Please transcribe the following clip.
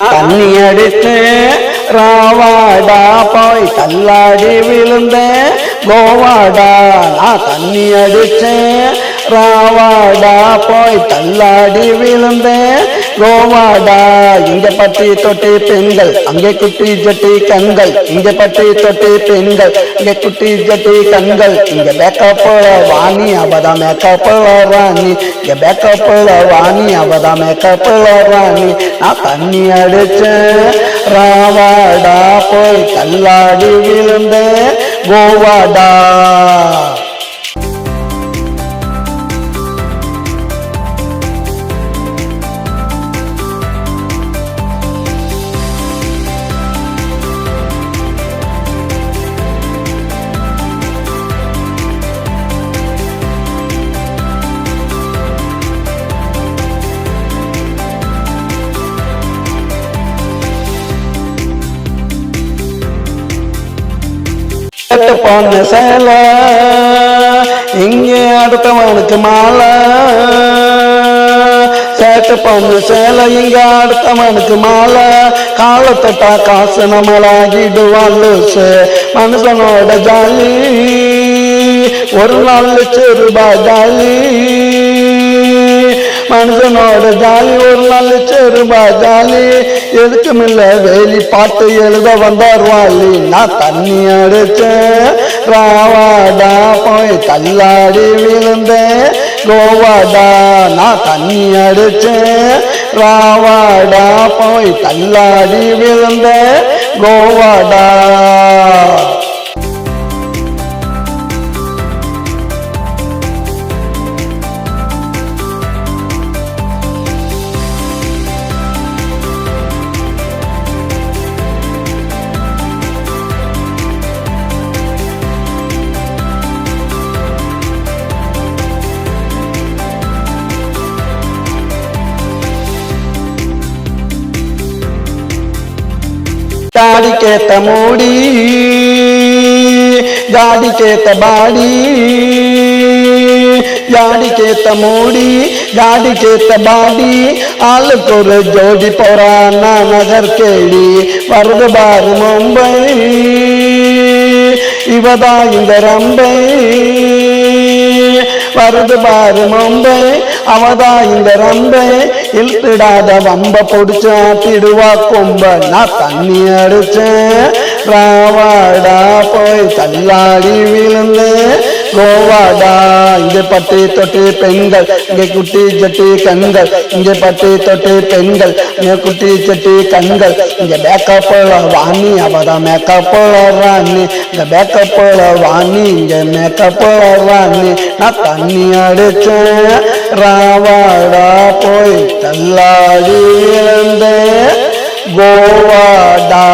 தண்ணி அடித்து ராவாடா போய் தள்ளாடி விழுந்தேன் கோவாடா. நான் தண்ணி அடிச்சேன் ராவாடா போய் தள்ளாடி விழுந்தேன் கோவாடா. இங்க பட்டி தொட்டி பெண்கள் அங்கே குட்டி ஜட்டி கண்கள், இங்க பட்டி தொட்டி பெண்கள் இங்க குட்டி ஜட்டி கண்கள். இங்க பேக்கப்புல வாணி அவதான் மேக்கப்புல ராணி, இங்க பேக்கப்புல வாணி அவதான் மேக்கப்புல ராணி. நான் தண்ணி அடிச்சேன் ராவாடா போய் தள்ளாடி விழுந்தேன் கோவாடா. போன சேல இங்கே அடுத்தவனுக்கு மாலை, சேட்டு பொண்ணு சேலை இங்க அடுத்தவனுக்கு மாலை. காலத்தட்டா காசு நம்மளாகிடுவான் லூசு. மனுஷனோட ஜாலி ஒரு நாள் ₹1,00,000 ஜாலி, மனுஷனோட ஜாலி ஒரு நாள் ₹1,00,000 ஜாலி. எதுக்குமில்ல வேலி பாட்டு எழுத வந்தார் வாலி. நான் தண்ணி அடிச்சேன் ராவாடா போய் தள்ளாடி விழுந்தேன் கோவாடா. நான் தண்ணி அடிச்சேன் ராவாடா போய் தள்ளாடி விழுந்தேன் கோவாடா. தாடிக்கேத்த மூடி ஜாடிக்கேத்த பாடி, ஜாடிக்கேத்த மூடி ஜாடிக்கேத்த பாடி. ஆளுக்கு ஒரு ஜோடி போறான்னா நகர் கேடி. வருது பாரு மும்பை இவதான் இந்த ரம்பை, வருது பாரு மும்பை அவதான் இந்த ரம்பை. இழுத்துடாத வம்ப பொடிச்சு ஆட்டிடுவா கொம்ப. நான் தண்ணி அடிச்சேன் ராவாடா போய் தள்ளாடி விழுந்தேன் கோவாடா. இங்கே பட்டி தொட்டி பெண்கள் இங்கே குட்டி ஜட்டி கண்கள், இங்கே பட்டி தொட்டி பெண்கள் இங்கே குட்டி ஜட்டி கண்கள். இங்க பேக்கப்புல வாணி அவதான் மேக்கப்புல ராணி, இங்க பேக்கப்புல வாணி இங்க மேக்கப்புல ராணி. நான் தண்ணி அடிச்சேன் ராவாடா போய் தள்ளாடி விழுந்தேன் கோவாடா.